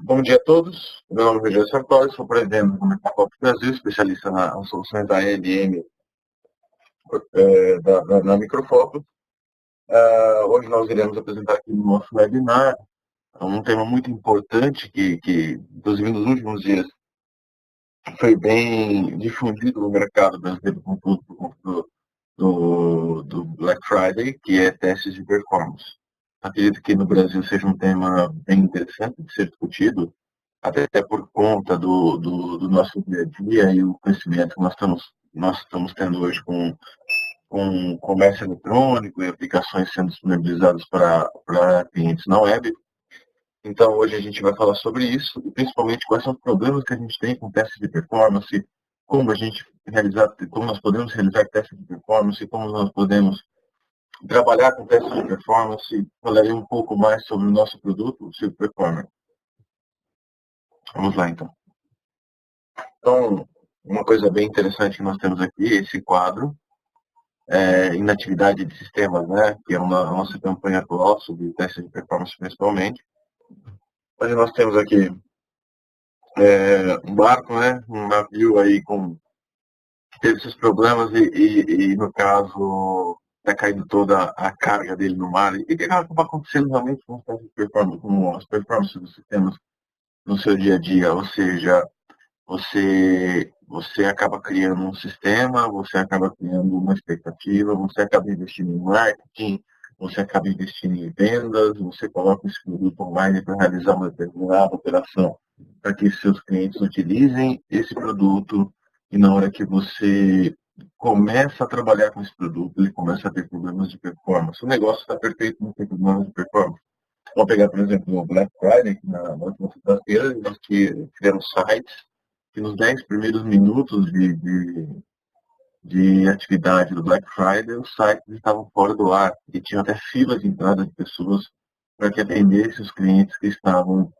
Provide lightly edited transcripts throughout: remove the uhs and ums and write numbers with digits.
Bom dia a todos. Meu nome é Rogério Sartori, sou presidente do Mercosul Brasil, especialista nas soluções da ALM na Microfoco. Hoje nós iremos apresentar aqui no nosso webinar um tema muito importante que inclusive, nos últimos dias foi bem difundido no mercado brasileiro por conta do Black Friday, que é testes de performance. Acredito que no Brasil seja um tema bem interessante de ser discutido, até por conta do nosso dia a dia e o crescimento que nós estamos tendo hoje com comércio eletrônico e aplicações sendo disponibilizadas para clientes na web. Então, hoje a gente vai falar sobre isso e principalmente quais são os problemas que a gente tem com testes de performance, como nós podemos realizar testes de performance, como nós podemos trabalhar com testes de performance. Falarei um pouco mais sobre o nosso produto, o Silk Performer. Vamos lá, então. Então, uma coisa bem interessante que nós temos aqui, esse quadro, inatividade de sistemas, né, que é a nossa campanha atual sobre testes de performance principalmente. Onde nós temos aqui um barco, né, um navio aí que teve esses problemas e no caso, está caindo toda a carga dele no mar. E o que acaba acontecendo realmente com os testes de performance, com as performances dos sistemas no seu dia a dia? Ou seja, você acaba criando um sistema, você acaba criando uma expectativa, você acaba investindo em marketing, você acaba investindo em vendas, você coloca esse produto online para realizar uma determinada operação para que seus clientes utilizem esse produto e na hora que você começa a trabalhar com esse produto, ele começa a ter problemas de performance. O negócio está perfeito, não tem problemas de performance. Vamos pegar, por exemplo, o Black Friday, que na última sexta-feira nós tivemos sites que nos 10 primeiros minutos de atividade do Black Friday, os sites estavam fora do ar e tinha até fila de entrada de pessoas para que atendesse os clientes que estavam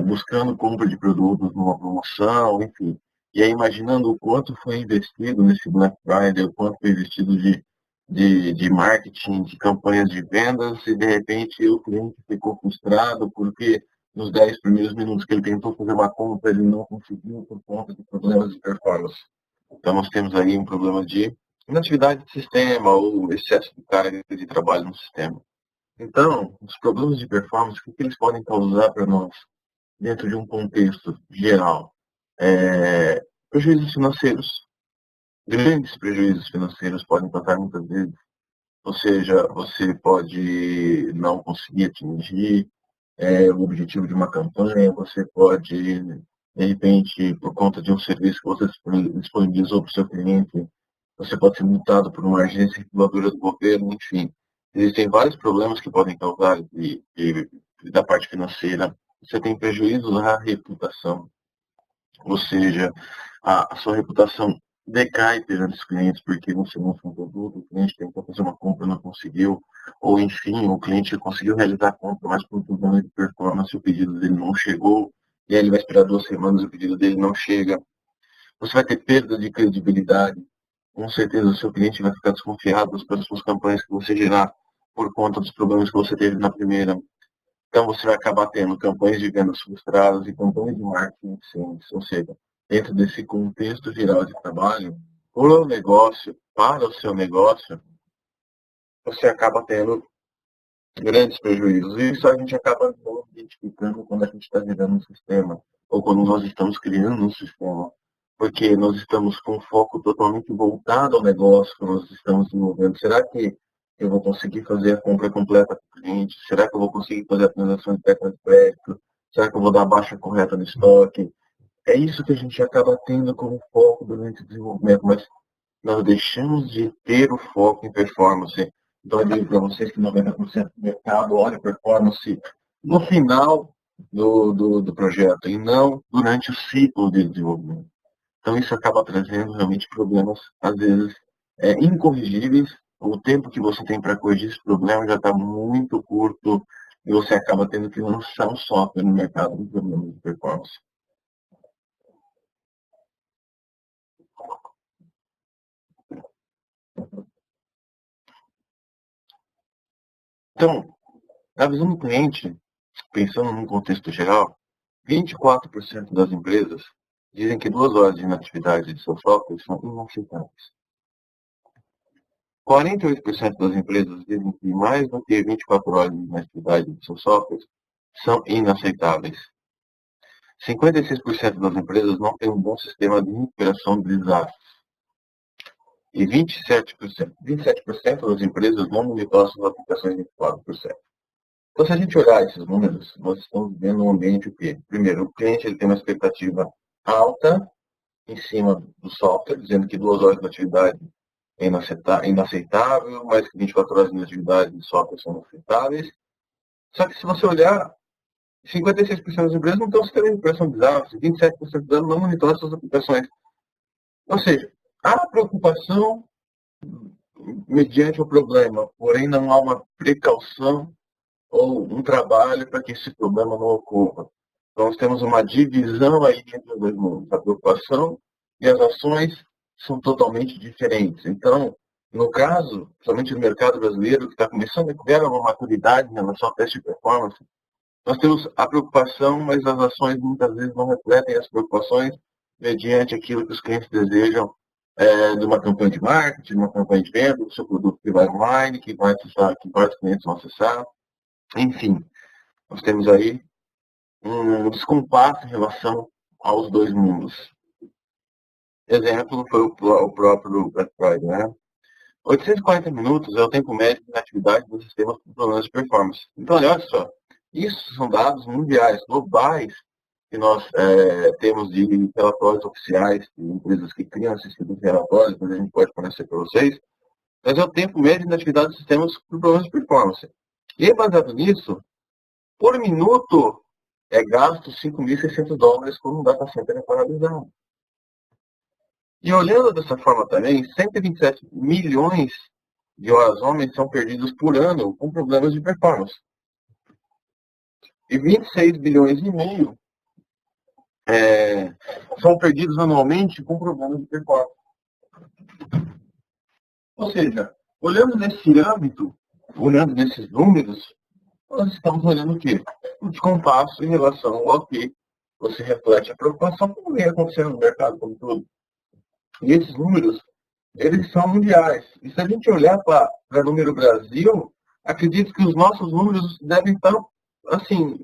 buscando compra de produtos numa promoção, enfim. E aí, imaginando o quanto foi investido nesse Black Friday, o quanto foi investido de marketing, de campanhas de vendas, e de repente o cliente ficou frustrado porque nos 10 primeiros minutos que ele tentou fazer uma compra, ele não conseguiu por conta de problemas de performance. Então, nós temos aí um problema de inatividade de sistema ou excesso de carga de trabalho no sistema. Então, os problemas de performance, o que eles podem causar para nós dentro de um contexto geral? Prejuízos financeiros. Grandes prejuízos financeiros podem passar muitas vezes. Ou seja, você pode não conseguir atingir o objetivo de uma campanha, você pode, de repente, por conta de um serviço que você disponibilizou para o seu cliente, você pode ser multado por uma agência reguladora do governo, enfim. Existem vários problemas que podem causar da parte financeira. Você tem prejuízo na reputação, ou seja, a sua reputação decai perante os clientes porque você lança um produto, o cliente tentou fazer uma compra, não conseguiu, ou enfim, o cliente conseguiu realizar a compra, mas por problema de performance o pedido dele não chegou, e aí ele vai esperar 2 semanas e o pedido dele não chega. Você vai ter perda de credibilidade, com certeza o seu cliente vai ficar desconfiado das próximas campanhas que você gerar por conta dos problemas que você teve na primeira. Então, você vai acabar tendo campanhas de vendas frustradas e campanhas de marketing eficientes. Ou seja, dentro desse contexto geral de trabalho, o negócio, para o seu negócio, você acaba tendo grandes prejuízos. E isso a gente acaba não identificando quando a gente está gerando um sistema, ou quando nós estamos criando um sistema, porque nós estamos com foco totalmente voltado ao negócio que nós estamos desenvolvendo. Será que eu vou conseguir fazer a compra completa para o cliente? Será que eu vou conseguir fazer a transação de cartão de crédito? Será que eu vou dar a baixa correta no estoque? É isso que a gente acaba tendo como foco durante o desenvolvimento, mas nós deixamos de ter o foco em performance. Então, eu digo para vocês que 90% do mercado olha performance no final do projeto e não durante o ciclo de desenvolvimento. Então, isso acaba trazendo realmente problemas, às vezes, incorrigíveis. O tempo que você tem para corrigir esse problema já está muito curto e você acaba tendo que lançar um software no mercado de problemas de performance. Então, na visão do cliente, pensando num contexto geral, 24% das empresas dizem que 2 horas de inatividade de seus softwares são inaceitáveis. 48% das empresas dizem que mais do que 24 horas de inatividade de seus softwares são inaceitáveis. 56% das empresas não têm um bom sistema de recuperação de desastres. E 27% das empresas não monitoram suas aplicações 24%. Então, se a gente olhar esses números, nós estamos vendo um ambiente o quê? Primeiro, o cliente ele tem uma expectativa alta em cima do software, dizendo que 2 horas de atividade é inaceitável, mais que 24 horas de atividade de software são inaceitáveis. Só que se você olhar, 56% das empresas não têm um sistema de recuperação de desastres, 27% delas não monitoram suas aplicações. Ou seja, há preocupação mediante o problema, porém não há uma precaução ou um trabalho para que esse problema não ocorra. Então, nós temos uma divisão aí entre os dois mundos. A preocupação e as ações são totalmente diferentes. Então, no caso, principalmente no mercado brasileiro, que está começando a criar uma maturidade em relação ao teste de performance, nós temos a preocupação, mas as ações muitas vezes não refletem as preocupações mediante aquilo que os clientes desejam de uma campanha de marketing, de uma campanha de venda, do seu produto que vai online, que vai acessar, que vários clientes vão acessar. Enfim, nós temos aí um descompasso em relação aos dois mundos. Exemplo foi o próprio Black Friday, né? 840 minutos é o tempo médio de atividade dos sistemas com problemas de performance. Então, olha só, isso são dados mundiais, globais, que nós temos de relatórios oficiais, de empresas que criam esses tipos de relatórios, mas a gente pode fornecer para vocês, mas é o tempo médio de atividade dos sistemas com problemas de performance. E baseado nisso, por minuto é gasto $5.600 por um data center paralisado. E olhando dessa forma também, 127 milhões de horas homens são perdidos por ano com problemas de performance. E 26 bilhões e meio são perdidos anualmente com problemas de performance. Ou seja, olhando nesse âmbito, olhando nesses números, nós estamos olhando o quê? Um descompasso em relação ao que você reflete a preocupação como vem acontecendo no mercado como todo. E esses números, eles são mundiais. E se a gente olhar para o número Brasil, acredito que os nossos números devem estar, assim,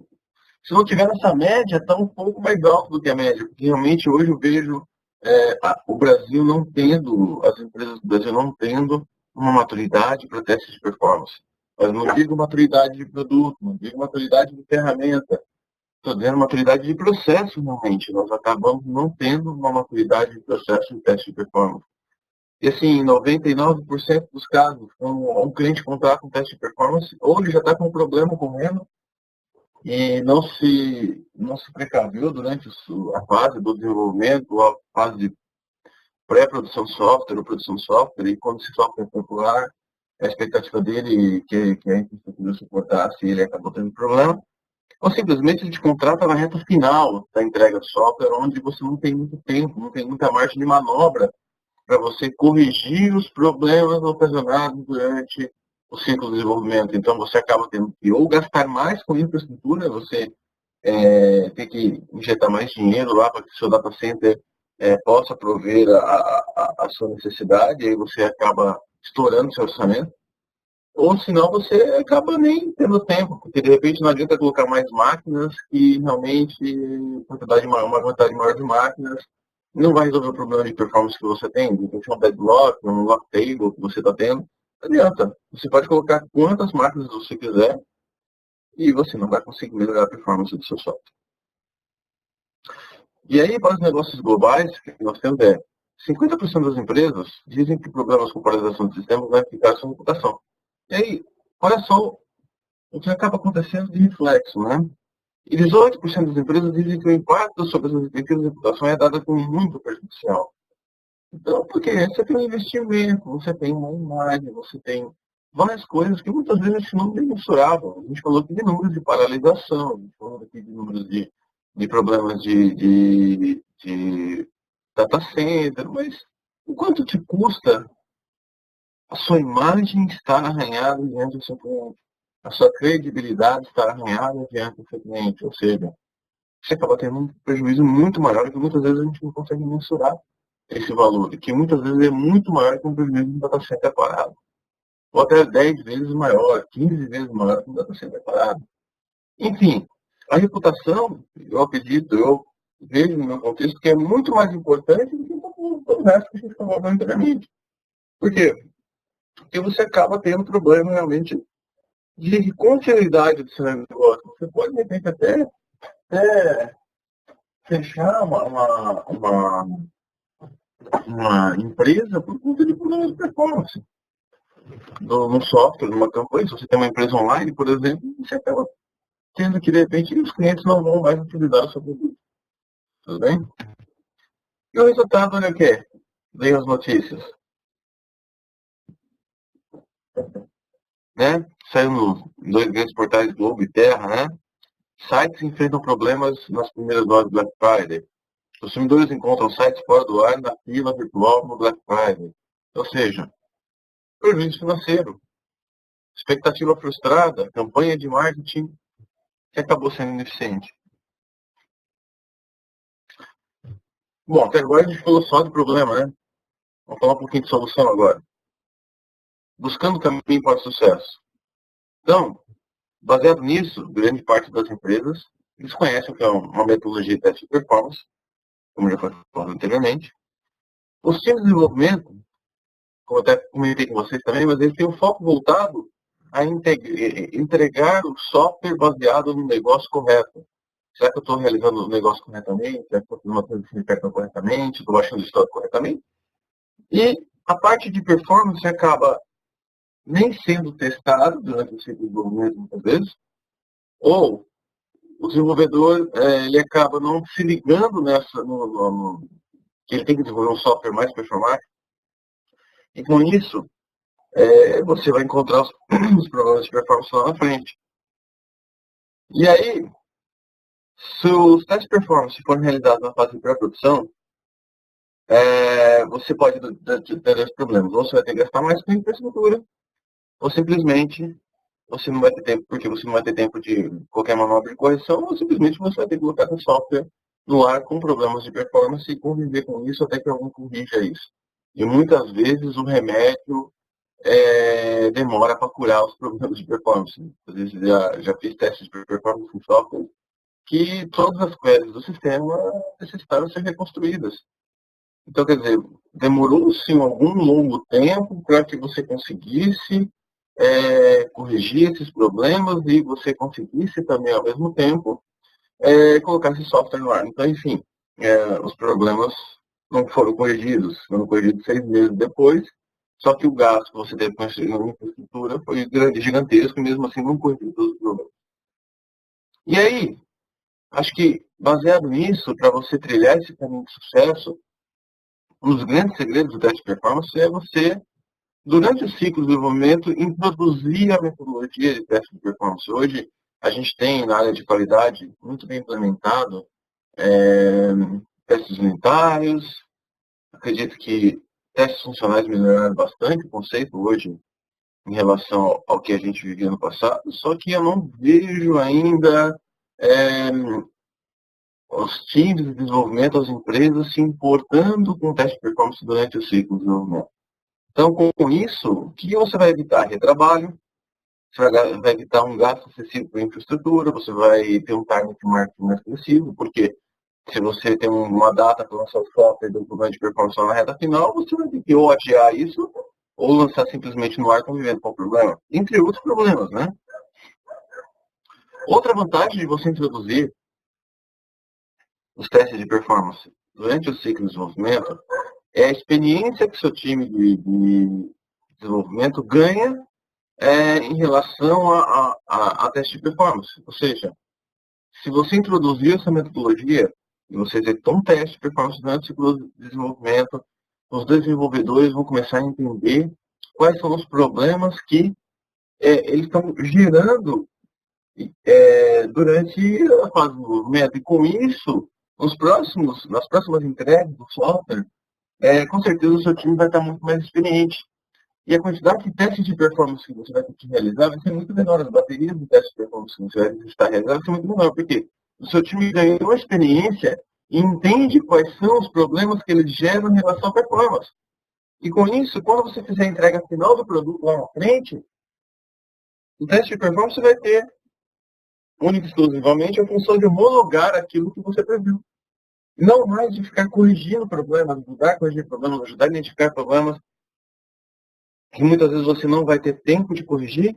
se não tiver nessa média, está um pouco mais alto do que a média. Porque realmente hoje eu vejo o Brasil não tendo, as empresas do Brasil não tendo uma maturidade para testes de performance. Mas não digo maturidade de produto, não digo maturidade de ferramenta. Estou dizendo maturidade de processo, realmente. Nós acabamos não tendo uma maturidade de processo de teste de performance. E assim, 99% dos casos, quando um cliente contrata um teste de performance, ou ele já está com um problema correndo e não se precaveu durante a fase do desenvolvimento, ou a fase de pré-produção de software ou produção de software, e quando esse software foi popular, a expectativa dele que a infraestrutura suportasse, ele acabou tendo problema. Ou simplesmente ele te contrata na reta final da entrega de software, onde você não tem muito tempo, não tem muita margem de manobra para você corrigir os problemas ocasionados durante o ciclo de desenvolvimento. Então, você acaba tendo que ou gastar mais com infraestrutura, você tem que injetar mais dinheiro lá para que o seu data center possa prover a sua necessidade, e aí você acaba estourando seu orçamento. Ou senão você acaba nem tendo tempo, porque de repente não adianta colocar mais máquinas e realmente uma quantidade maior de máquinas não vai resolver o problema de performance que você tem. De repente um deadlock, um lock table que você está tendo, não adianta. Você pode colocar quantas máquinas você quiser e você não vai conseguir melhorar a performance do seu software. E aí, para os negócios globais, o que nós temos 50% das empresas dizem que problemas com paralisação de sistemas vai ficar sua reputação. E aí, olha só o que acaba acontecendo de reflexo, né? E 18% das empresas dizem que o impacto sobre as respectivas reputações é dado como muito prejudicial. Então, porque você tem um investimento, você tem uma imagem, você tem várias coisas que muitas vezes a gente não mensuravam. A gente falou aqui de números de paralisação, a gente falou aqui de números de problemas de data center, mas o quanto te custa a sua imagem estar arranhada diante do seu cliente? A sua credibilidade estar arranhada diante do seu cliente? Ou seja, você acaba tendo um prejuízo muito maior que muitas vezes a gente não consegue mensurar esse valor, que muitas vezes é muito maior que um prejuízo de um data center parado. Ou até 10 vezes maior, 15 vezes maior que um data center parado. Enfim, a reputação, eu acredito, eu vejo no meu contexto que é muito mais importante do que todo o resto que a gente falou anteriormente. Por quê? Porque você acaba tendo problema realmente de continuidade do seu negócio. Você pode, de repente, até fechar uma empresa por conta de problemas de performance. No software, numa campanha, se você tem uma empresa online, por exemplo, você acaba tendo que, de repente, os clientes não vão mais utilizar o seu produto. Tudo bem? E o resultado, olha o que é. Leia as notícias. Né? Saiu nos dois grandes portais Globo e Terra, né? Sites enfrentam problemas nas primeiras horas do Black Friday. Consumidores encontram sites fora do ar na fila virtual no Black Friday. Ou seja, prejuízo financeiro, expectativa frustrada, campanha de marketing que acabou sendo ineficiente. Bom, até agora a gente falou só do problema, né? Vamos falar um pouquinho de solução agora. Buscando o caminho para o sucesso. Então, baseado nisso, grande parte das empresas eles conhecem o que é uma metodologia de teste de performance, como já foi falado anteriormente. Os times de desenvolvimento, como até comentei com vocês também, mas eles têm um foco voltado a entregar o software baseado no negócio correto. Será que eu estou realizando o negócio corretamente? Será que eu estou mantendo esse repertório corretamente? Estou baixando o estoque corretamente? E a parte de performance acaba nem sendo testado durante o ciclo de desenvolvimento, muitas vezes, ou o desenvolvedor ele acaba não se ligando que ele tem que desenvolver um software mais performático. E com isso, você vai encontrar os problemas de performance lá na frente. E aí, se os testes de performance forem realizados na fase de pré-produção, você pode ter dois problemas. Ou você vai ter que gastar mais com infraestrutura, ou simplesmente você não vai ter tempo, porque você não vai ter tempo de qualquer manobra de correção, ou simplesmente você vai ter que colocar o software no ar com problemas de performance e conviver com isso até que alguém corrija isso. E muitas vezes o remédio demora para curar os problemas de performance. Às vezes já fiz testes de performance em software que todas as queries do sistema necessitaram ser reconstruídas. Então, quer dizer, demorou-se algum longo tempo para que você conseguisse corrigir esses problemas e você conseguisse também, ao mesmo tempo, colocar esse software no ar. Então, enfim, os problemas não foram corrigidos 6 meses depois, só que o gasto que você teve com a infraestrutura foi gigantesco e mesmo assim não corrigiu todos os problemas. E aí, acho que baseado nisso, para você trilhar esse caminho de sucesso, um dos grandes segredos do teste de performance é você, durante o ciclo de desenvolvimento, introduzir a metodologia de teste de performance. Hoje, a gente tem na área de qualidade muito bem implementado testes unitários. Acredito que testes funcionais melhoraram bastante o conceito hoje em relação ao que a gente vivia no passado, só que eu não vejo ainda os times de desenvolvimento, as empresas se importando com o teste de performance durante o ciclo de desenvolvimento. Então, com isso, o que você vai evitar? Retrabalho, você vai evitar um gasto excessivo com infraestrutura, você vai ter um target marketing mais excessivo, porque se você tem uma data para lançar o software do programa de performance na reta final, você vai ter que ou adiar isso, ou lançar simplesmente no ar convivendo com o problema, entre outros problemas, né? Outra vantagem de você introduzir os testes de performance durante o ciclo de desenvolvimento é a experiência que seu time de desenvolvimento ganha em relação a teste de performance. Ou seja, se você introduzir essa metodologia e você executar um teste de performance durante o ciclo de desenvolvimento, os desenvolvedores vão começar a entender quais são os problemas que eles estão gerando durante a fase de desenvolvimento. E com isso, nas próximas entregas do software, com certeza o seu time vai estar muito mais experiente. E a quantidade de testes de performance que você vai ter que realizar vai ser muito menor. As baterias de testes de performance que você vai estar realizando vai ser muito menor. Por quê? o seu time ganhou experiência e entende quais são os problemas que eles geram em relação à performance. E com isso, quando você fizer a entrega final do produto lá na frente, o teste de performance vai ter, única e exclusivamente, a função de homologar aquilo que você previu. Não mais de ficar corrigindo problemas, ajudar a corrigir problemas, ajudar a identificar problemas que muitas vezes você não vai ter tempo de corrigir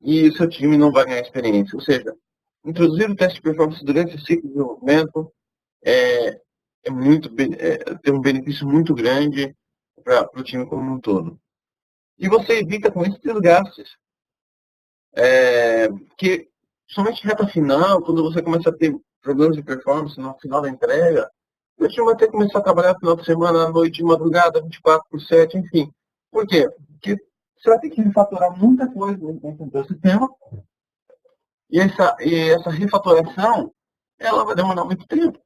e o seu time não vai ganhar experiência. Ou seja, introduzir o teste de performance durante o ciclo de desenvolvimento tem um benefício muito grande para o time como um todo. E você evita com isso desgastes. Que somente reta final, quando você começa a ter problemas de performance no final da entrega, o time vai ter que começar a trabalhar no final de semana, à noite, de madrugada, 24/7, enfim. Por quê? Porque você vai ter que refatorar muita coisa dentro do sistema, e essa refatoração, ela vai demorar muito tempo.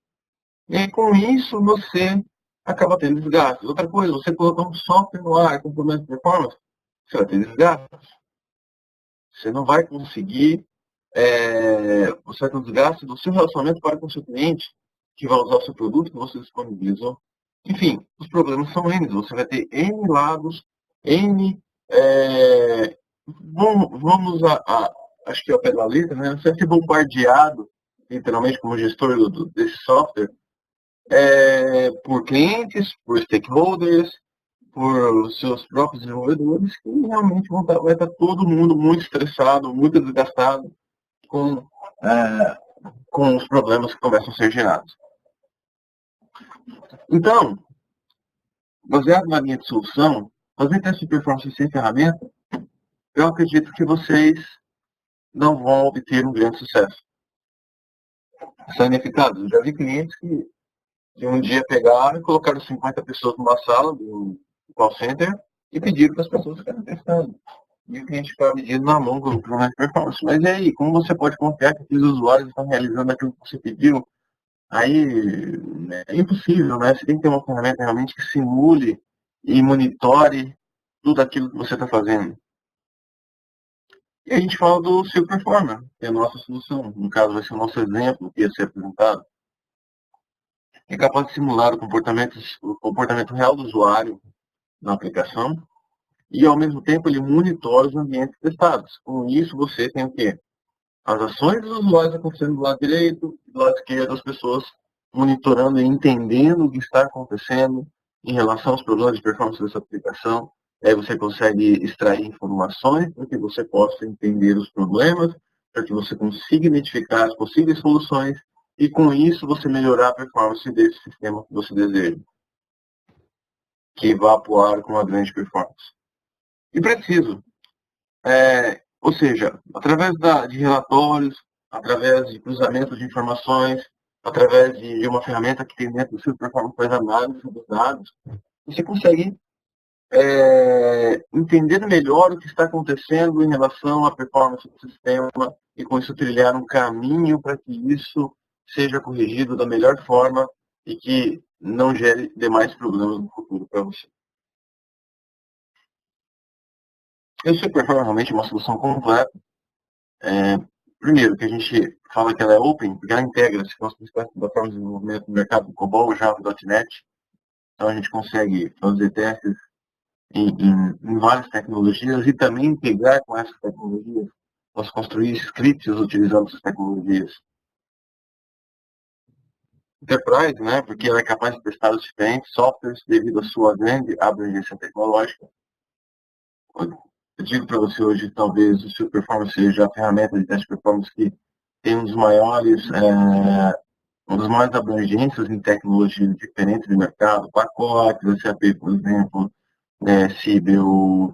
E com isso, você acaba tendo desgastes. Outra coisa, você colocar um software no ar com problemas de performance, você vai ter desgastes. Você não vai conseguir, você vai ter um desgaste do seu relacionamento para com o seu cliente, que vai usar o seu produto que você disponibilizou. Enfim, os problemas são N. Você vai ter N lados, N. Vamos acho que é o pé da letra, né? Você vai ser bombardeado, literalmente, como gestor desse software, por clientes, por stakeholders, por seus próprios desenvolvedores, que realmente vai estar todo mundo muito estressado, muito desgastado com, com os problemas que começam a ser gerados. Então, baseado na linha de solução, fazer teste de performance sem ferramenta, eu acredito que vocês não vão obter um grande sucesso. São ineficazes. Eu já vi clientes que um dia pegaram e colocaram 50 pessoas numa sala do call center e pediram para as pessoas ficarem testando. E o cliente ficava medindo na mão com o problema de performance. Mas e aí, como você pode confiar que aqueles usuários estão realizando aquilo que você pediu? Aí é impossível, né? Você tem que ter uma ferramenta realmente que simule e monitore tudo aquilo que você está fazendo. E a gente fala do Silk Performer, que é a nossa solução. No caso, vai ser o nosso exemplo que ia ser apresentado. É capaz de simular o comportamento real do usuário na aplicação e, ao mesmo tempo, ele monitora os ambientes testados. Com isso, você tem o quê? As ações dos usuários acontecendo do lado direito e do lado esquerdo, as pessoas monitorando e entendendo o que está acontecendo em relação aos problemas de performance dessa aplicação. Aí você consegue extrair informações para que você possa entender os problemas, para que você consiga identificar as possíveis soluções e, com isso, você melhorar a performance desse sistema que você deseja, que vai atuar com uma grande performance. E preciso. Ou seja, através de relatórios, através de cruzamento de informações, através de uma ferramenta que tem dentro do seu performance faz análise dos dados, você consegue entender melhor o que está acontecendo em relação à performance do sistema e com isso trilhar um caminho para que isso seja corrigido da melhor forma e que não gere demais problemas no futuro para você. Eu sei performance realmente uma solução completa. Primeiro, que a gente fala que ela é open, porque ela integra-se com as principais plataformas de desenvolvimento do mercado, COBOL, Java, .NET. Então a gente consegue fazer testes em várias tecnologias e também integrar com essas tecnologias. Posso construir scripts utilizando essas tecnologias. Enterprise, né, porque ela é capaz de testar os diferentes softwares devido à sua grande abrangência tecnológica. Eu digo para você hoje, talvez o seu performance seja a ferramenta de teste de performance que tem uma das maiores abrangências em tecnologias diferentes do mercado, pacotes, SAP, por exemplo, Siebel,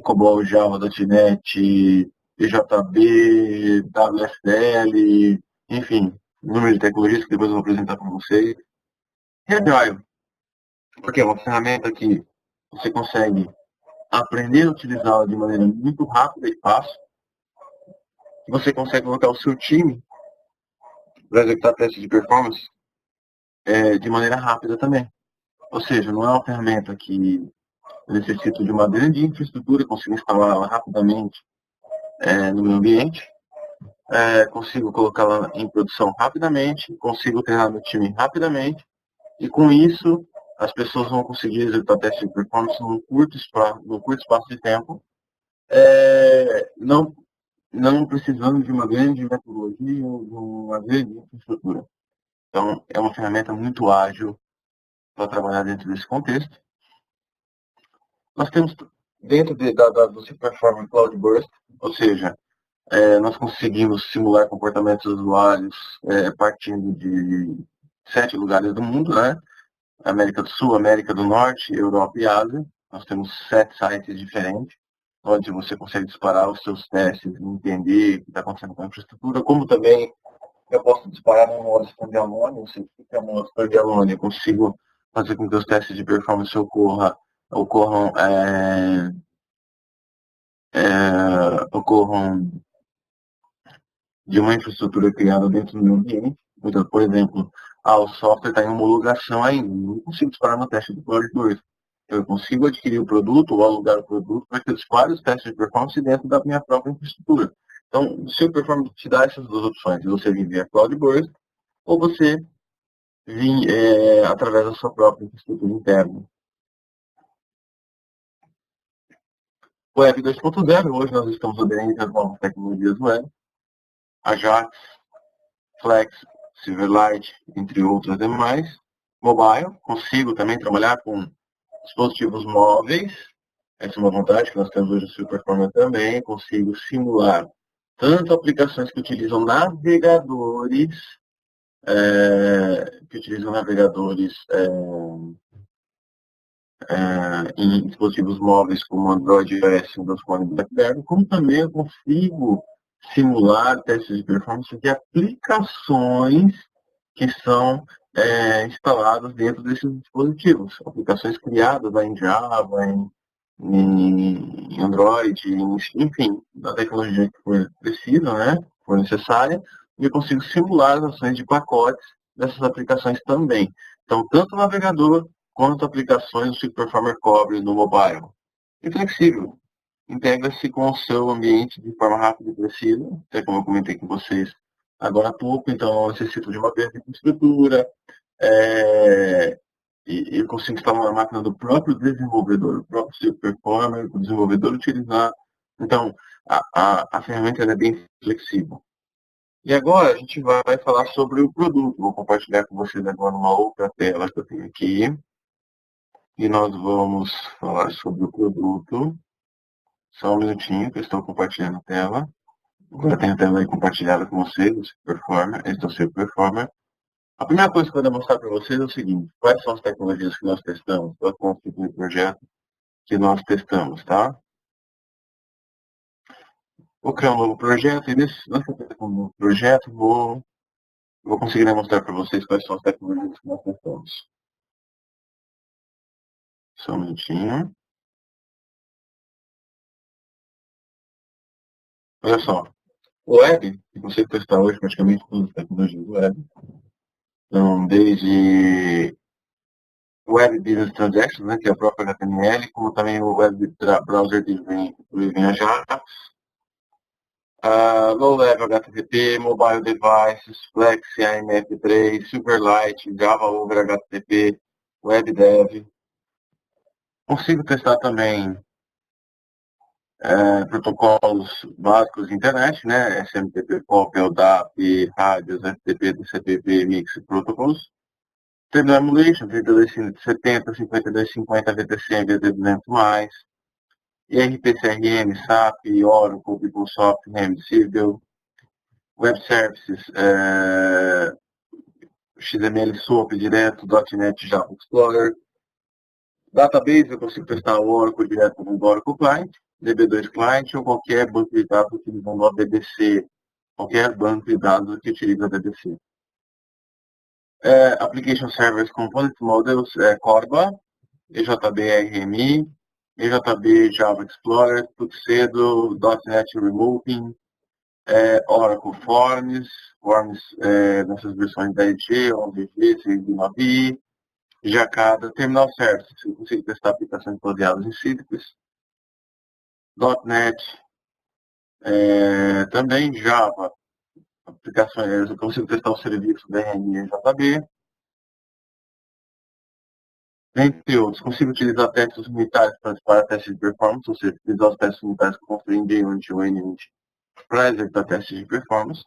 COBOL, Java, .NET, PJB, WSL, enfim, número de tecnologias que depois eu vou apresentar para vocês. E Agile, porque é uma ferramenta que você consegue aprender a utilizá-la de maneira muito rápida e fácil. Você consegue colocar o seu time para executar testes de performance de maneira rápida também. Ou seja, não é uma ferramenta que necessita de uma grande infraestrutura, consigo instalá-la rapidamente no meu ambiente. consigo colocá-la em produção rapidamente, consigo treinar meu time rapidamente, e com isso as pessoas vão conseguir executar testes de performance num curto espaço de tempo, não precisando de uma grande metodologia ou de uma grande infraestrutura. Então, é uma ferramenta muito ágil para trabalhar dentro desse contexto. Nós temos dentro do Performance Cloud Burst, ou seja, nós conseguimos simular comportamentos dos usuários partindo de 7 lugares do mundo, né? América do Sul, América do Norte, Europa e Ásia. Nós temos 7 sites diferentes, onde você consegue disparar os seus testes, entender o que está acontecendo com a infraestrutura, como também eu posso disparar no modo standalone, ou seja, o que é o modo standalone? Eu consigo fazer com que os testes de performance ocorram ocorram de uma infraestrutura criada dentro do meu ambiente. Então, por exemplo, o software está em homologação ainda. Não consigo disparar no teste do Cloud 2. Eu consigo adquirir o produto ou alugar o produto para que eu dispare os testes de performance dentro da minha própria infraestrutura. Então, o seu performance te dá essas duas opções. Você vir via Cloud Burst ou você vir através da sua própria infraestrutura interna. Web 2.0, hoje nós estamos aderindo às novas tecnologias web. Ajax, Flex, Silverlight, entre outras demais. Mobile, consigo também trabalhar com dispositivos móveis. Essa é uma vantagem que nós temos hoje no Superforma também. Consigo simular tanto aplicações que utilizam navegadores, em dispositivos móveis como Android, iOS, Windows Phone e BlackBerry, como também eu consigo simular testes de performance de aplicações que são instaladas dentro desses dispositivos. Aplicações criadas em Java, em Android, enfim, da tecnologia que for precisa, né, for necessária, e eu consigo simular as ações de pacotes dessas aplicações também. Então, tanto o navegador quanto aplicações do Performer cobre no mobile. E flexível. Integra-se com o seu ambiente de forma rápida e precisa, até como eu comentei com vocês agora há pouco, então não necessito de uma grande infraestrutura, e eu consigo instalar uma máquina do próprio desenvolvedor, o próprio Performer, o desenvolvedor utilizar. Então, a ferramenta é bem flexível. E agora a gente vai falar sobre o produto. Vou compartilhar com vocês agora uma outra tela que eu tenho aqui. E nós vamos falar sobre o produto. Só um minutinho que eu estou compartilhando a tela. Agora tenho a tela aí compartilhada com vocês, o Performer. Este é o seu Performer. A primeira coisa que eu vou demonstrar para vocês é o seguinte: quais são as tecnologias que nós testamos para constituir o projeto que nós testamos, tá? Vou criar um novo projeto e nessa criação um novo projeto vou conseguir demonstrar para vocês quais são as tecnologias que nós testamos. Só um minutinho. Olha só, o web, que você testar hoje praticamente todas as tecnologias do web. Então, desde Web Business Transactions, né, que é a própria HTML, como também o Web Browser Driven Ajax, Low Level HTTP, Mobile Devices, Flex, AMF3, Silverlight, Java over HTTP, WebDev. Consigo testar também protocolos básicos de internet, né? SMTP, POP, LDAP, rádios, FTP, TCP/IP, Mix Protocols. Terminal Emulation, 3270, 5250, VTC, VT200+, IRP-CRM, SAP, Oracle, PeopleSoft, Siebel, Web Services, XML SOAP direto, .NET Java Explorer. Database, eu consigo testar o Oracle direto no Oracle Client, DB2 Client ou qualquer banco de dados utilizando o DBC, qualquer banco de dados que utiliza DBC. Application Servers Component Models, Corba, EJB RMI, EJB Java Explorer, Tuxedo, .NET Removing, Oracle Forms nessas versões 10G, 11G, 6.9i, Jacada, Terminal Services, eu consigo testar aplicações baseadas em Citrix, .NET, também Java, aplicações, eu consigo testar o serviço DRM e JB, entre outros. Consigo utilizar testes unitários para testes de performance, ou seja, utilizar os testes unitários que eu construí em JUnit ou NUnit para executar testes de performance,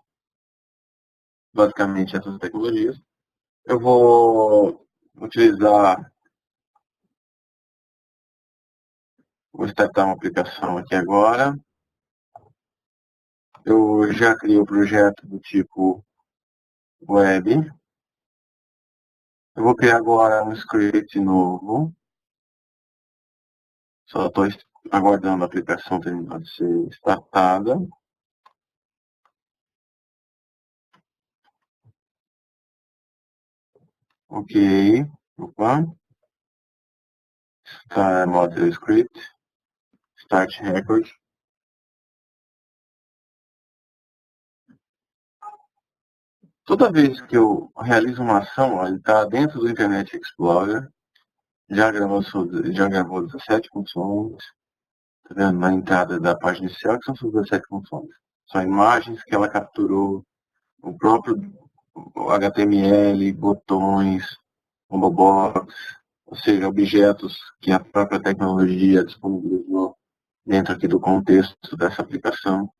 basicamente essas tecnologias. Eu vou utilizar, vou startar uma aplicação aqui agora. Eu já criei o projeto do tipo web. Eu vou criar agora um script novo. Só estou aguardando a aplicação terminar de ser startada. Ok. Opa. Model script. Start record. Toda vez que eu realizo uma ação, ó, ele está dentro do Internet Explorer. Já gravou 17 funções. Tá vendo? Na entrada da página inicial, que são suas 17 funções. São imagens que ela capturou, o próprio HTML, botões, combo box, ou seja, objetos que a própria tecnologia disponibilizou dentro aqui do contexto dessa aplicação.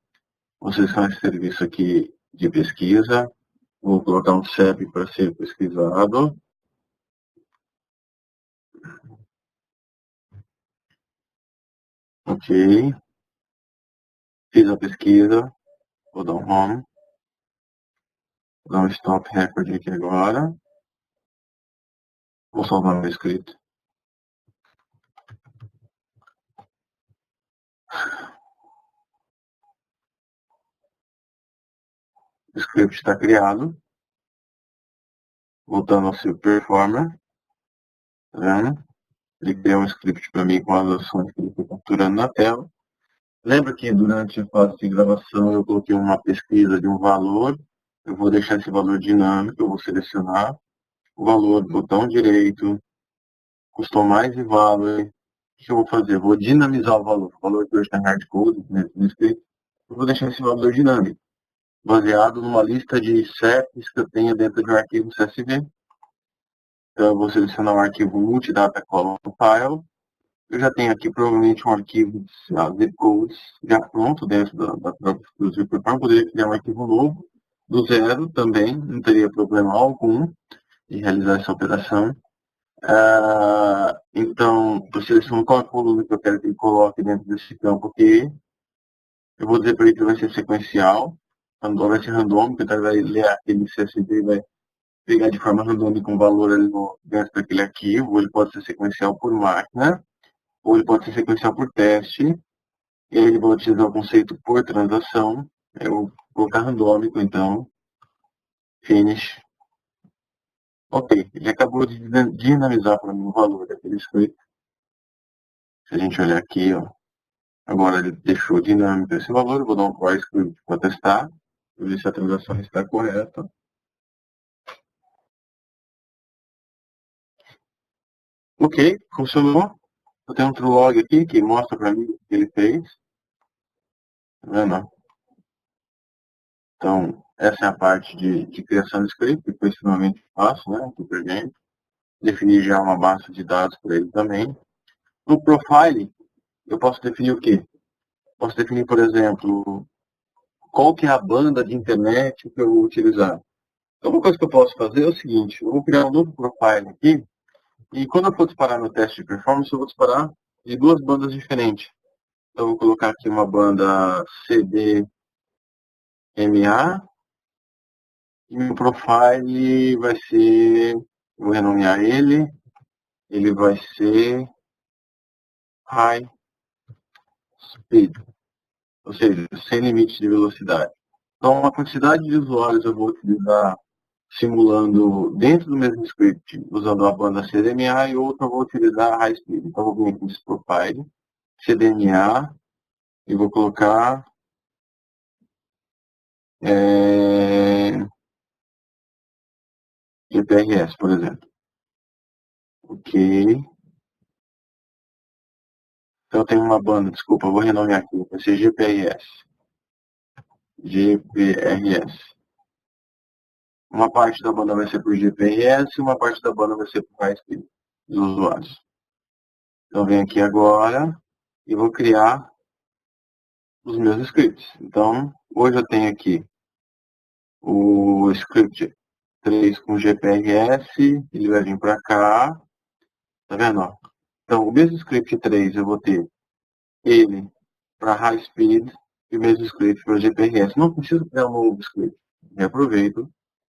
Vocês são esse serviço aqui de pesquisa. Vou colocar um CEP para ser pesquisado. Ok. Fiz a pesquisa. Vou dar um home. Vou dar um stop record aqui agora. Vou salvar meu script. O script está criado. Voltando ao seu performer. Tá vendo? Ele criou um script para mim com as ações que ele foi capturando na tela. Lembra que durante a fase de gravação eu coloquei uma pesquisa de um valor. Eu vou deixar esse valor dinâmico, eu vou selecionar o valor, botão direito, customize value. O que eu vou fazer? Eu vou dinamizar o valor que hoje está em hardcode, no script. Eu vou deixar esse valor dinâmico, baseado numa lista de sets que eu tenho dentro de um arquivo CSV. Então eu vou selecionar o arquivo multidata column file. Eu já tenho aqui provavelmente um arquivo de zip codes já pronto dentro da própria Exclusive Perform. Poderia criar um arquivo novo, do zero também, não teria problema algum de realizar essa operação. Então, eu seleciono qual é a coluna que eu quero que ele coloque dentro desse campo aqui. Eu vou dizer para ele que vai ser sequencial, vai ser randômico, então ele vai ler aquele CSV e vai pegar de forma randômica um valor ali dentro daquele arquivo. Ele pode ser sequencial por máquina, ou ele pode ser sequencial por teste. E aí ele vai utilizar o conceito por transação. Eu vou colocar randômico, então, finish. Ok, ele acabou de dinamizar para mim o valor daquele script. Se a gente olhar aqui, ó, agora ele deixou dinâmico esse valor. Eu vou dar um for script para testar, para ver se a transação está correta. Ok, funcionou. Eu tenho um true log aqui que mostra para mim o que ele fez. Tá vendo? Então, essa é a parte de criação de script, que foi extremamente fácil, né? Super. Definir já uma base de dados para ele também. No profile, eu posso definir o quê? Posso definir, por exemplo, qual que é a banda de internet que eu vou utilizar. Então, uma coisa que eu posso fazer é o seguinte, eu vou criar um novo profile aqui, e quando eu for disparar no teste de performance, eu vou disparar de duas bandas diferentes. Então, eu vou colocar aqui uma banda CDMA, e meu profile vai ser, vou renomear ele vai ser High Speed, ou seja, sem limite de velocidade. Então, a quantidade de usuários eu vou utilizar simulando dentro do mesmo script, usando a banda CDMA, e outra eu vou utilizar High Speed. Então, eu vou vir aqui nesse profile, CDMA, e vou colocar GPRS, por exemplo. Ok. Então, eu tenho uma banda, desculpa, eu vou renomear aqui, vai ser GPRS. GPRS. Uma parte da banda vai ser por GPRS e uma parte da banda vai ser por high speed dos usuários. Então, venho aqui agora e vou criar os meus scripts. Então, hoje eu tenho aqui o script 3 com GPRS, ele vai vir para cá, tá vendo? Então, o mesmo script 3 eu vou ter ele para high speed e o mesmo script para GPRS. Não preciso criar um novo script. Eu aproveito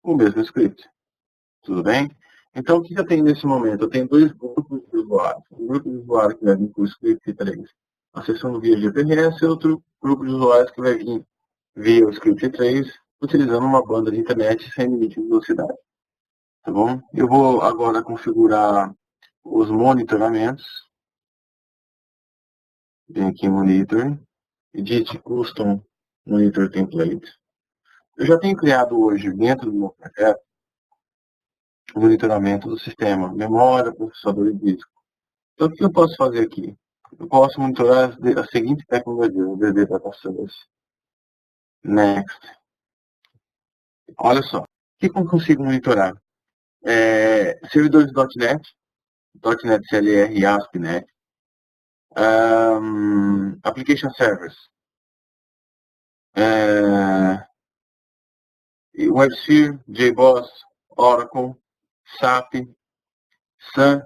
o mesmo script. Tudo bem? Então, o que eu tenho nesse momento? Eu tenho dois grupos de usuários. Um grupo de usuários que vai vir com o script 3 acessando via GPRS e outro grupo de usuários que vai vir via o script 3 utilizando uma banda de internet sem limite de velocidade. Tá bom? Eu vou agora configurar os monitoramentos. Vem aqui em Monitor, Edit Custom Monitor Template. Eu já tenho criado hoje, dentro do meu projeto, o monitoramento do sistema, memória, processador e disco. Então, o que eu posso fazer aqui? Eu posso monitorar a seguinte tecnologia, o DD Data Source. Next. Olha só, o que eu consigo monitorar? Servidores .NET, .NET CLR, ASP.NET, Application Servers, WebSphere, JBoss, Oracle, SAP, Sun,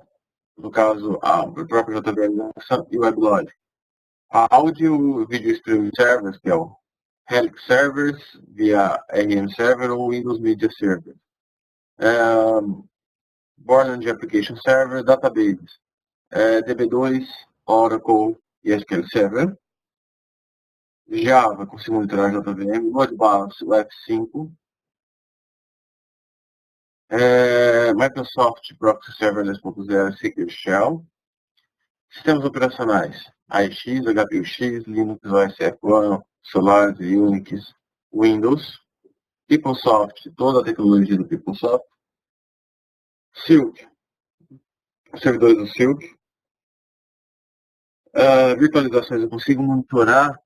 no caso, a própria JVM e WebLogic. A Audio Video Streaming Servers, que é o Helix Servers, via RM Server ou Windows Media Server. Borland Application Server, Databases, DB2, Oracle e SQL Server. Java, consigo monitorar JVM, Load Balance, F5. Microsoft Proxy Server 2.0, Secret Shell. Sistemas operacionais, AIX, HPUX, Linux, OS X1, Solaris, Unix, Windows. PeopleSoft, toda a tecnologia do PeopleSoft. Silk, servidores do Silk. Virtualizações, eu consigo monitorar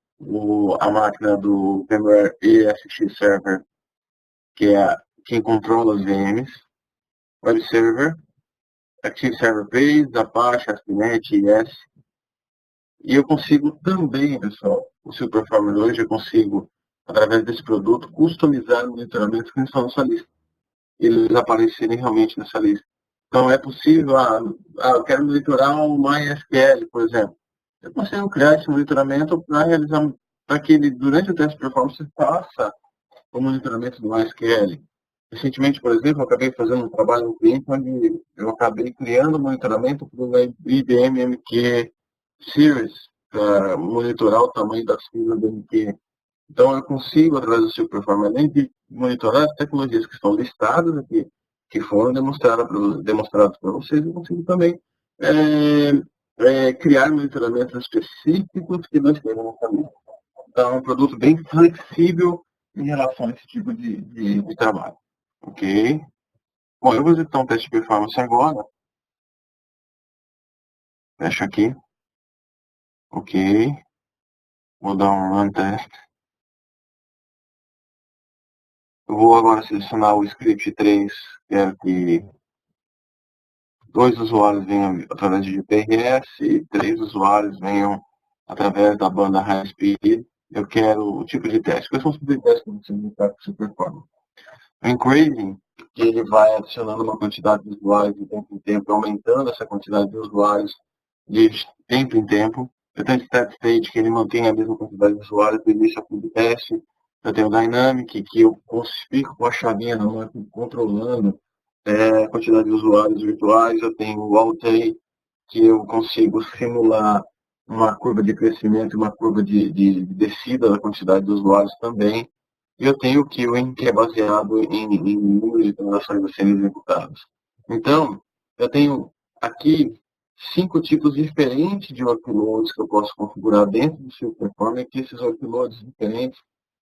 a máquina do VMware ESX Server, que é quem controla as VMs. Web Server, Active Server Base, Apache, ASP.NET, IS. E eu consigo também, pessoal, o seu Performer hoje, eu consigo, através desse produto, customizar monitoramentos que não estão nessa lista. Eles aparecerem realmente nessa lista. Então, é possível, eu quero monitorar um MySQL, por exemplo. Eu consigo criar esse monitoramento para realizar, para que ele, durante o teste de performance, faça o monitoramento do MySQL. Recentemente, por exemplo, eu acabei fazendo um trabalho no cliente onde eu acabei criando monitoramento para o IBM MQ Series, para monitorar o tamanho das filas do MQ. Então, eu consigo, através do seu Performance, além de monitorar as tecnologias que estão listadas aqui, que foram demonstradas para vocês, eu consigo também criar monitoramentos específicos que nós temos no caminho. Então, é um produto bem flexível em relação a esse tipo de trabalho. Ok? Bom, eu vou executar um teste de performance agora. Fecha aqui. Ok. Vou dar um run test. Eu vou agora selecionar o script 3. Quero que 2 usuários venham através de GPRS e 3 usuários venham através da banda High Speed. Eu quero o tipo de teste. Quais são os tipos de testes que você vai com essa performance? O increasing, que ele vai adicionando uma quantidade de usuários de tempo em tempo, aumentando essa quantidade de usuários de tempo em tempo. Eu tenho o Step State, que ele mantém a mesma quantidade de usuários do início ao fim do teste. Eu tenho o Dynamic, que eu fico com a chavinha na mão controlando a quantidade de usuários virtuais. Eu tenho o Altay, que eu consigo simular uma curva de crescimento e uma curva de descida da quantidade de usuários também. E eu tenho o queuing, que é baseado em número de transações a serem executadas. Então, eu tenho aqui 5 tipos diferentes de workloads que eu posso configurar dentro do seu performance, que esses workloads diferentes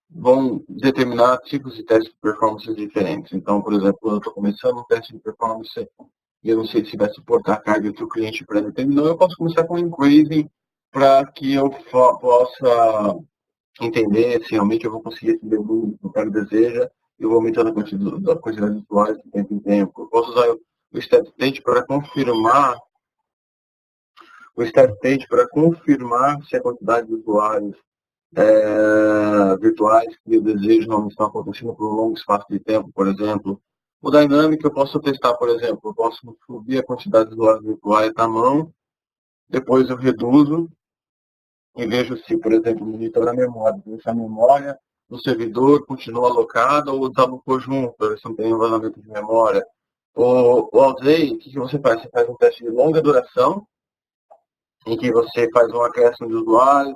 vão determinar tipos de testes de performance diferentes. Então, por exemplo, quando eu estou começando um teste de performance e eu não sei se vai suportar a carga que o cliente pré-determinou, eu posso começar com um increasing para que eu possa entender se realmente eu vou conseguir atender o que o cara deseja eu vou aumentando a quantidade de usuários de tempo em tempo. Eu posso usar o StatState para confirmar se a quantidade de usuários virtuais que eu desejo não estão acontecendo por um longo espaço de tempo, por exemplo. O Dynamic eu posso testar, por exemplo, eu posso subir a quantidade de usuários virtuais na mão, depois eu reduzo e vejo se, por exemplo, monitor a memória, se a memória do servidor continua alocada ou está no conjunto, se não tem um vazamento de memória. O Alzei, o que você faz? Você faz um teste de longa duração, em que você faz um acréscimo de usuários,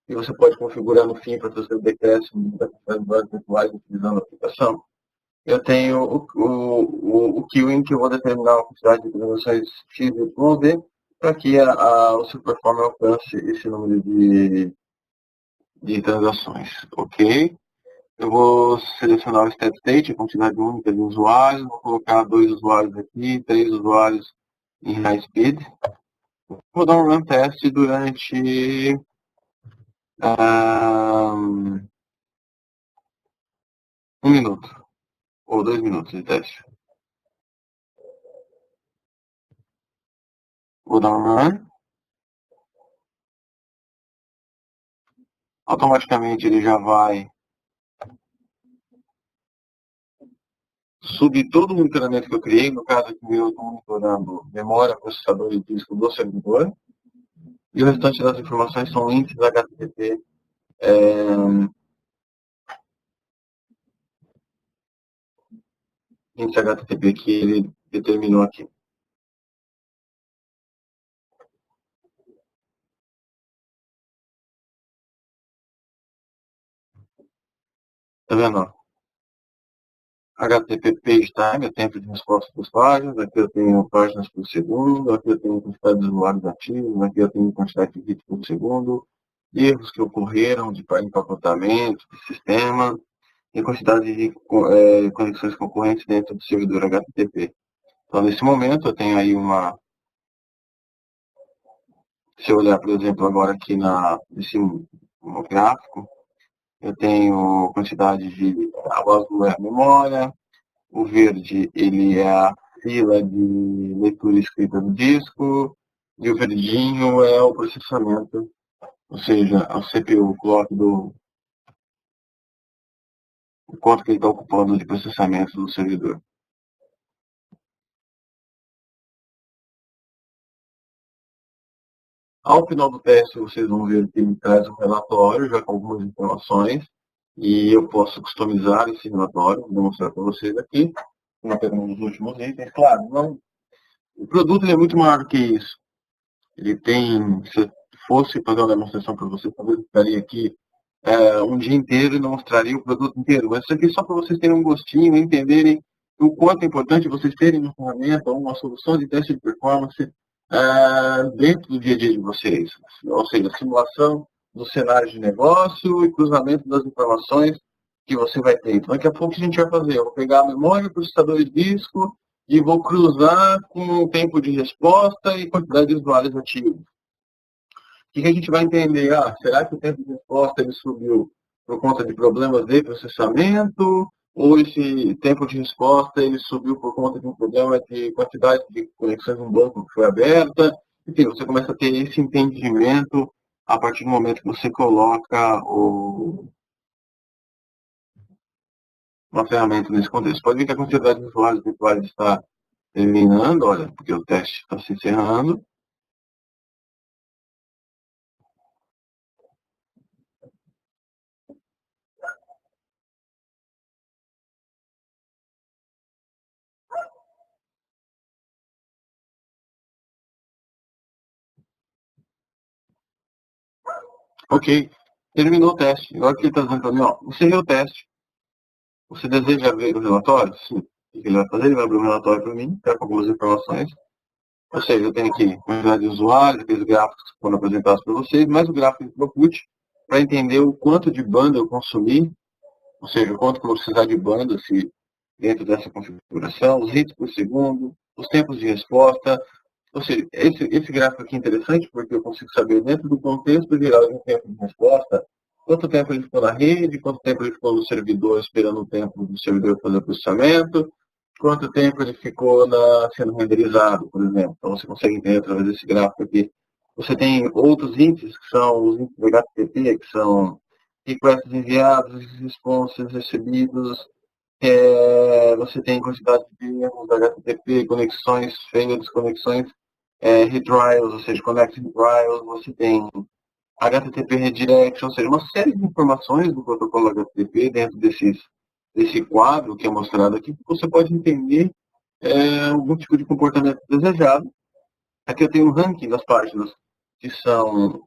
e você pode configurar no fim para fazer o decréscimo da quantidade de usuários virtuais utilizando a aplicação. Eu tenho o queuing, que eu vou determinar a quantidade de transações X, Y, Z, para que o seu performance alcance esse número de transações, ok? Eu vou selecionar o step state, a quantidade única de usuários, vou colocar 2 usuários aqui, 3 usuários em high speed. Vou dar um run test durante 1 minuto ou 2 minutos de teste. Vou dar um run. Automaticamente ele já vai subir todo o monitoramento que eu criei. No caso aqui, eu estou monitorando memória, processador e disco do servidor. E o restante das informações são índices HTTP índice HTTP que ele determinou aqui. Tá vendo? HTTP page time, é tempo de resposta das páginas. Aqui eu tenho páginas por segundo. Aqui eu tenho quantidade de usuários ativos. Aqui eu tenho quantidade de hits por segundo. Erros que ocorreram de empacotamento, de sistema. E quantidade de conexões concorrentes dentro do servidor HTTP. Então, nesse momento, eu tenho aí se eu olhar, por exemplo, agora aqui nesse gráfico, eu tenho quantidade de, o azul é a memória, o verde ele é a fila de leitura escrita do disco, e o verdinho é o processamento, ou seja, o CPU, o quanto que ele está ocupando de processamento do servidor. Ao final do teste, vocês vão ver que ele traz um relatório já com algumas informações e eu posso customizar esse relatório, vou mostrar para vocês aqui, uma pergunta dos últimos itens. Claro, não, o produto é muito maior do que isso. Ele tem, se fosse fazer uma demonstração para vocês, talvez eu ficaria aqui um dia inteiro e não mostraria o produto inteiro. Mas isso aqui é só para vocês terem um gostinho e entenderem o quanto é importante vocês terem uma ferramenta ou uma solução de teste de performance dentro do dia a dia de vocês. Ou seja, simulação dos cenários de negócio e cruzamento das informações que você vai ter. Então, daqui a pouco a gente vai fazer. Eu vou pegar a memória, o processador de disco e vou cruzar com o tempo de resposta e quantidade de usuários ativos. O que a gente vai entender? Será que o tempo de resposta ele subiu por conta de problemas de processamento? Ou esse tempo de resposta ele subiu por conta de um problema de quantidade de conexões no banco que foi aberta? Enfim, você começa a ter esse entendimento a partir do momento que você coloca uma ferramenta nesse contexto. Pode ver que a quantidade de usuários virtuais está terminando, olha, porque o teste está se encerrando. Ok, terminou o teste. Agora que ele está dizendo para mim, encerrei o teste. Você deseja ver o relatório? Sim. O que ele vai fazer? Ele vai abrir um relatório para mim, com algumas informações. Ou seja, eu tenho aqui quantidade de usuários, aqueles gráficos que foram apresentados para vocês, mais o gráfico de throughput, para entender o quanto de banda eu consumi, ou seja, o quanto que eu vou precisar de banda se dentro dessa configuração, os hits por segundo, os tempos de resposta. Ou seja, esse gráfico aqui é interessante porque eu consigo saber dentro do contexto geral de um tempo de resposta quanto tempo ele ficou na rede, quanto tempo ele ficou no servidor esperando o tempo do servidor fazer o processamento, quanto tempo ele ficou sendo renderizado, por exemplo. Então você consegue entender através desse gráfico aqui. Você tem outros índices, que são os índices do HTTP, que são requests enviados, responses recebidos, você tem quantidade de erros da HTTP, conexões failed, conexões retrials, ou seja, connect retrials, você tem HTTP redirect, ou seja, uma série de informações do protocolo HTTP dentro desse quadro que é mostrado aqui, que você pode entender algum tipo de comportamento desejado. Aqui eu tenho um ranking das páginas que são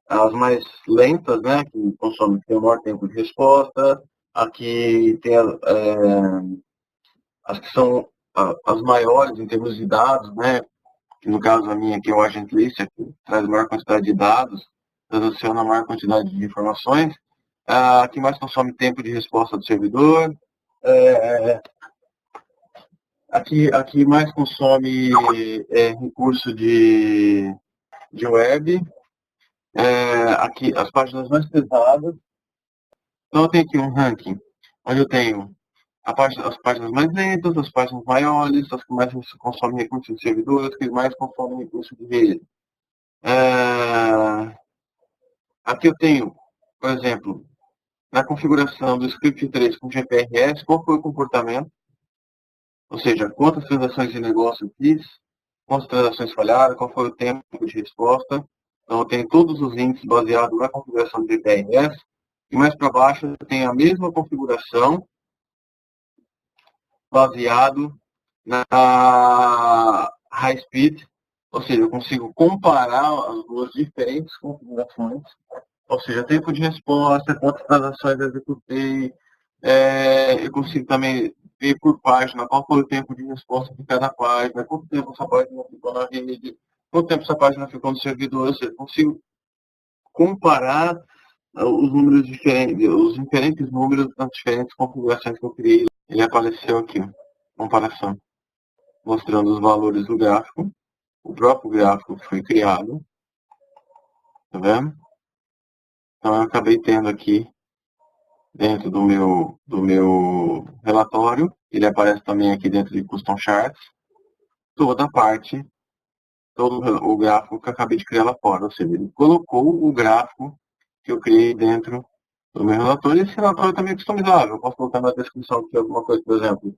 as mais lentas, né, que consomem, que tem o maior tempo de resposta. Aqui tem as que são as maiores em termos de dados, né, que no caso a minha aqui é o Agent List, que traz a maior quantidade de dados, adiciona a maior quantidade de informações. A que mais consome tempo de resposta do servidor. Aqui mais consome recurso de web. Aqui as páginas mais pesadas. Então eu tenho aqui um ranking, onde eu tenho as páginas mais lentas, as páginas maiores, as que mais consomem recursos de servidor, as que mais consomem recursos de rede. Aqui eu tenho, por exemplo, na configuração do script 3 com GPRS, qual foi o comportamento, ou seja, quantas transações de negócio eu fiz, quantas transações falharam, qual foi o tempo de resposta. Então eu tenho todos os índices baseados na configuração do GPRS, e mais para baixo eu tenho a mesma configuração baseado na high speed, ou seja, eu consigo comparar as duas diferentes configurações, ou seja, tempo de resposta, quantas transações eu executei, eu consigo também ver por página qual foi o tempo de resposta de cada página, quanto tempo essa página ficou na rede, quanto tempo essa página ficou no servidor, ou seja, eu consigo comparar os números diferentes, os diferentes números das diferentes configurações que eu criei. Ele apareceu aqui, comparação, mostrando os valores do gráfico. O próprio gráfico foi criado, tá vendo? Então eu acabei tendo aqui dentro do meu relatório, ele aparece também aqui dentro de Custom Charts, toda a parte, todo o gráfico que eu acabei de criar lá fora, ou seja, ele colocou o gráfico que eu criei dentro do meu relatório, e esse relatório também é customizável, eu posso colocar na descrição aqui alguma coisa, por exemplo,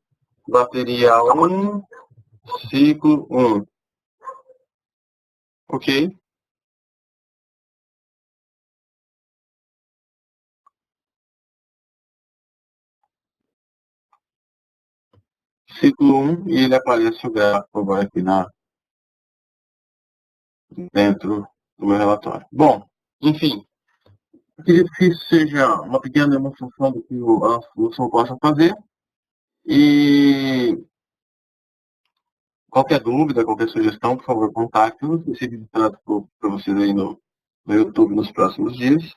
bateria 1, ciclo 1, ok? Ciclo 1 e ele aparece o gráfico agora aqui dentro do meu relatório. Bom, enfim, acredito que isso seja uma pequena demonstração do que a solução possa fazer. E qualquer dúvida, qualquer sugestão, por favor, contate-nos. Esse vídeo será para vocês aí no YouTube nos próximos dias.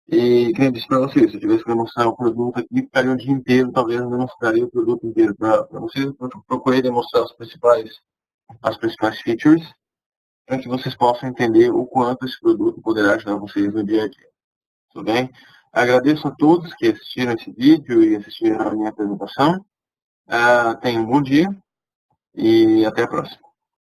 E como eu disse para vocês, se eu tivesse que demonstrar o produto aqui, ficaria o dia inteiro, talvez eu demonstraria o produto inteiro para vocês. Eu procurei demonstrar as principais features, para que vocês possam entender o quanto esse produto poderá ajudar vocês no dia a dia. Tudo bem? Agradeço a todos que assistiram esse vídeo e assistiram a minha apresentação. Tenham um bom dia e até a próxima.